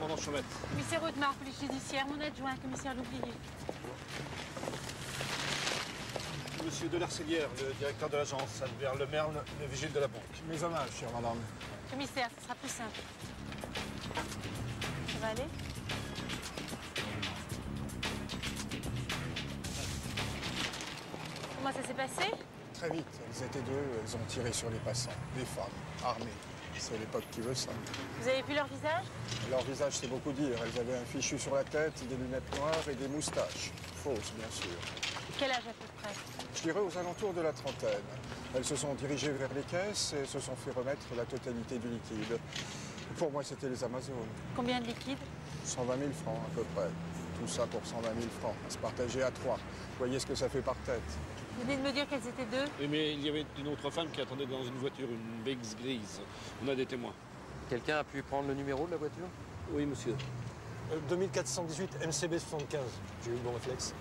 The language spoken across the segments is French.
commandant Chaumette. Commissaire Audemars, police judiciaire, mon adjoint, commissaire Loublier. Monsieur Delarcellière, le directeur de l'agence, Albert Lemerle, le vigile de la banque. Mes hommages, chère madame. Commissaire, ce sera plus simple. Ça va aller? Comment ça s'est passé? Très vite, elles étaient deux, elles ont tiré sur les passants. Des femmes, armées. C'est l'époque qui veut ça. Vous avez vu leur visage? Leur visage, c'est beaucoup dire. Elles avaient un fichu sur la tête, des lunettes noires et des moustaches. Fausses, bien sûr. Quel âge à peu près? Je dirais aux alentours de la trentaine. Elles se sont dirigées vers les caisses et se sont fait remettre la totalité du liquide. Pour moi, c'était les Amazones. Combien de liquide? 120 000 francs, à peu près. Tout ça pour 120 000 francs. À se partager à trois. Vous voyez ce que ça fait par tête. Vous venez de me dire qu'elles étaient deux? Oui, mais il y avait une autre femme qui attendait dans une voiture, une Biggs grise. On a des témoins. Quelqu'un a pu prendre le numéro de la voiture? Oui, monsieur. 2418 MCB 75. J'ai eu le bon réflexe.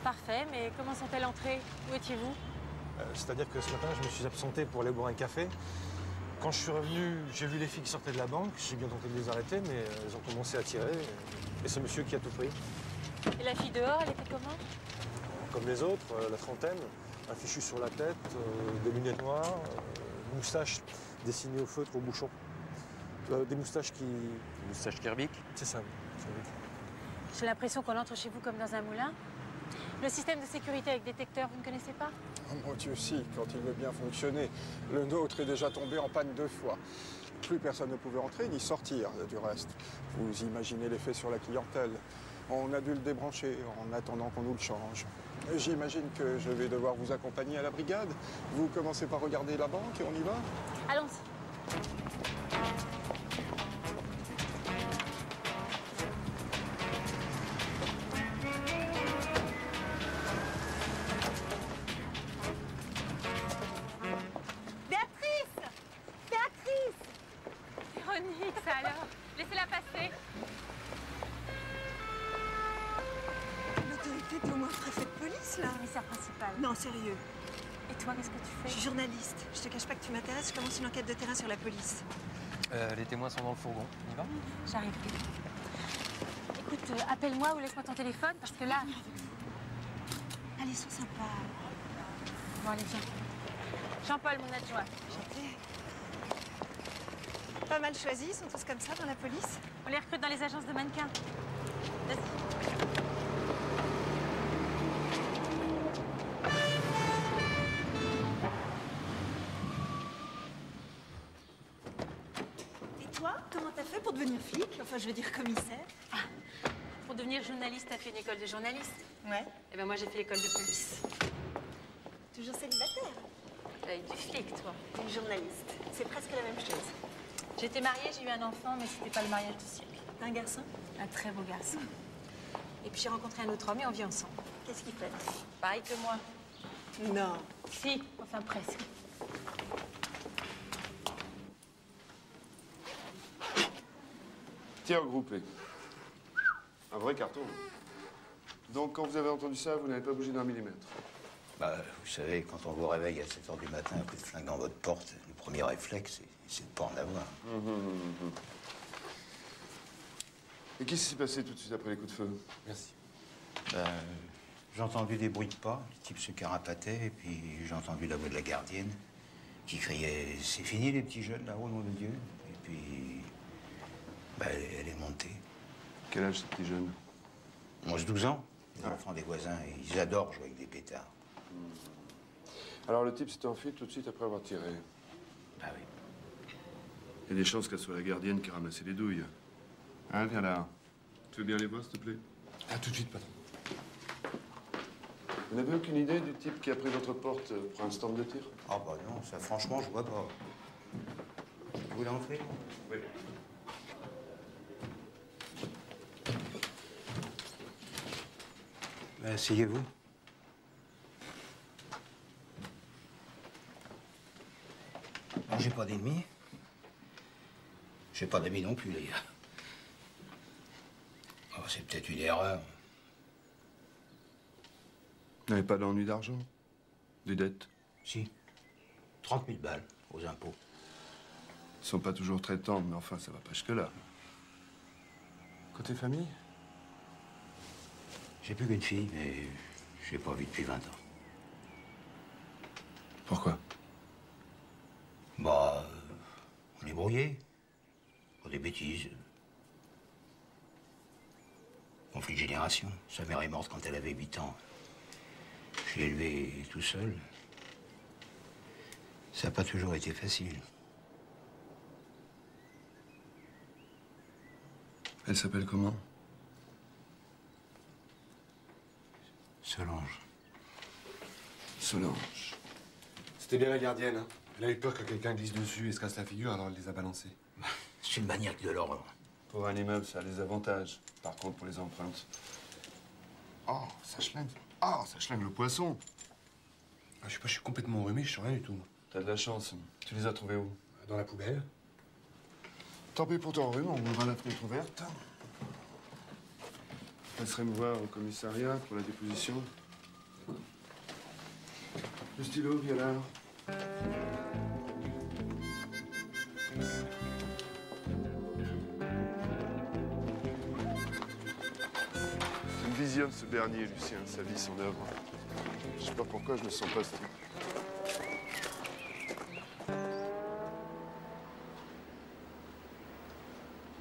Parfait, mais comment sont-elles entrées? Où étiez-vous? C'est-à-dire que ce matin, je me suis absenté pour aller boire un café. Quand je suis revenu, j'ai vu les filles qui sortaient de la banque. J'ai bien tenté de les arrêter, mais elles ont commencé à tirer. Et c'est monsieur qui a tout pris. Et la fille dehors, elle était comment? Comme les autres, la trentaine, un fichu sur la tête, des lunettes noires, une moustache dessinée au feutre au bouchon. Des moustaches qui... Moustache thermique? C'est ça, oui. J'ai l'impression qu'on entre chez vous comme dans un moulin. Le système de sécurité avec détecteur, vous ne connaissez pas? Oh mon Dieu, si, quand il veut bien fonctionner. Le nôtre est déjà tombé en panne 2 fois. Plus personne ne pouvait entrer ni sortir, du reste. Vous imaginez l'effet sur la clientèle. On a dû le débrancher en attendant qu'on nous le change. J'imagine que je vais devoir vous accompagner à la brigade. Vous commencez par regarder la banque et on y va? Allons-y. Béatrice! Béatrice! Véronique, ça alors? Laissez-la passer. L'autorité, t'es au moins préfet de police, là. Commissaire principal. Non, sérieux. Et toi, qu'est-ce que tu Je fais? suis journaliste. Je te cache pas que tu m'intéresses. Je commence une enquête de terrain sur la police. Les témoins sont dans le fourgon. On y va? J'arrive. Écoute, appelle-moi ou laisse-moi ton téléphone, parce que là... Allez, ils sont sympas. Bon, allez, viens. Jean-Paul, mon adjoint. Chanté. Pas mal choisis. Ils sont tous comme ça dans la police. On les recrute dans les agences de mannequins. Vas-y. Et toi, comment t'as fait pour devenir flic? Enfin, je veux dire commissaire. Pour devenir journaliste, t'as fait une école de journaliste? Ouais. Eh ben moi, j'ai fait l'école de police. Toujours célibataire. T'as eu du flic, toi. Une journaliste. C'est presque la même chose. J'étais mariée, j'ai eu un enfant, mais c'était pas le mariage du siècle. T'as un garçon? Un très beau garçon. Et puis j'ai rencontré un autre homme et on vit ensemble. Qu'est-ce qu'il fait? Pareil que moi. Non. Si, enfin presque. Tir groupé. Un vrai carton. Donc, quand vous avez entendu ça, vous n'avez pas bougé d'un millimètre. Bah, vous savez, quand on vous réveille à 7 h du matin, un coup de flingue dans votre porte, le premier réflexe, c'est de pas en avoir. Et qu'est-ce qui s'est passé tout de suite après les coups de feu? Merci. Bah, j'ai entendu des bruits de pas, le type se carapatait, et puis j'ai entendu la voix de la gardienne qui criait « C'est fini les petits jeunes là-haut, nom de Dieu !» Et puis, bah, elle est montée. Quel âge, ces petits jeunes? 11-12 ans. Les enfants des voisins, ils adorent jouer avec des pétards. Alors, le type s'est enfui tout de suite après avoir tiré. Bah oui. Il y a des chances qu'elle soit la gardienne qui a ramassé les douilles. Hein, viens là. Tu veux bien les voir, s'il te plaît? À tout de suite, patron. Vous n'avez aucune idée du type qui a pris votre porte pour un stand de tir? Ah bah non, ça franchement, je vois pas. Vous voulez entrer? Oui. Asseyez-vous. Moi, j'ai pas d'ennemis. J'ai pas d'amis non plus, d'ailleurs. Oh, c'est peut-être une erreur. Vous n'avez pas d'ennui d'argent? Des dettes? Si. 30 000 balles aux impôts. Ils sont pas toujours très tendres, mais enfin, ça va pas jusque-là. Côté famille? J'ai plus qu'une fille, mais je l'ai pas vue depuis 20 ans. Pourquoi? Bah, on est brouillés. Pour des bêtises. Conflit de génération. Sa mère est morte quand elle avait 8 ans. Je l'ai élevée tout seul. Ça n'a pas toujours été facile. Elle s'appelle comment? Solange. Solange. C'était bien la gardienne, hein? Elle a eu peur que quelqu'un glisse dessus et se casse la figure, alors elle les a balancés. C'est une maniaque de l'horreur. Pour un immeuble, ça a des avantages. Par contre, pour les empreintes... Oh, ça schlingue. Oh, ça schlingue le poisson. Ah, je sais pas, je suis complètement enrhumé, je sais rien du tout. T'as de la chance. Tu les as trouvés où? Dans la poubelle. Tant pis pour ton rhume, on ouvre la fenêtre ouverte. Je passerai me voir au commissariat pour la déposition. Le stylo, viens là. Tu me visionnes ce Bernier, Lucien, sa vie, son œuvre. Je sais pas pourquoi je me sens pas stupide.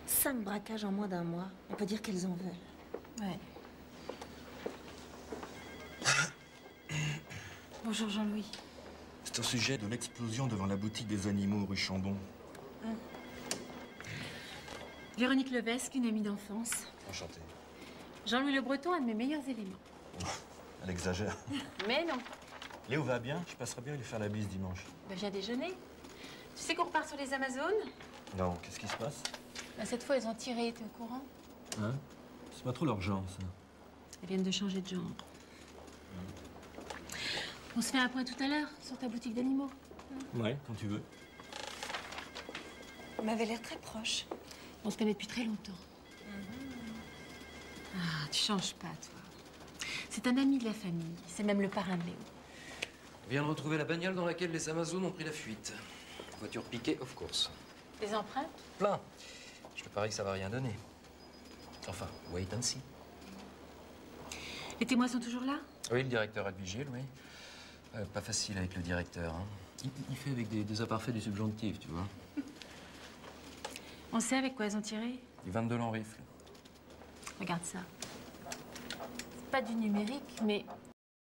5 braquages en moins d'un mois. On peut dire qu'elles en veulent. Ouais. Bonjour Jean-Louis. C'est au sujet de l'explosion devant la boutique des animaux rue Chambon. Véronique Levesque, une amie d'enfance. Enchanté. Jean-Louis Le Breton, un de mes meilleurs éléments. Elle exagère. Mais non. Léo va bien? Je passerai bien lui faire la bise dimanche. Ben, viens déjeuner. Tu sais qu'on repart sur les Amazones? Non, qu'est-ce qui se passe? Ben, cette fois, elles ont tiré, t'es au courant? Hein? C'est pas trop leur genre, ça. Elles viennent de changer de genre. On se fait un point tout à l'heure sur ta boutique d'animaux. Ouais, quand tu veux. On m'avait l'air très proche. On se connaît depuis très longtemps. Ah, tu changes pas, toi. C'est un ami de la famille. C'est même le parrain de Léo. On vient de retrouver la bagnole dans laquelle les Amazones ont pris la fuite. Voiture piquée, of course. Les empreintes? Plein. Je te parie que ça va rien donner. Enfin, wait and see. Les témoins sont toujours là? Oui, le directeur est de vigile, oui. Pas facile avec le directeur, hein. Il fait avec des imparfaits du subjonctif, tu vois. On sait avec quoi elles ont tiré? Du 22 longs rifles. Regarde ça. C'est pas du numérique, mais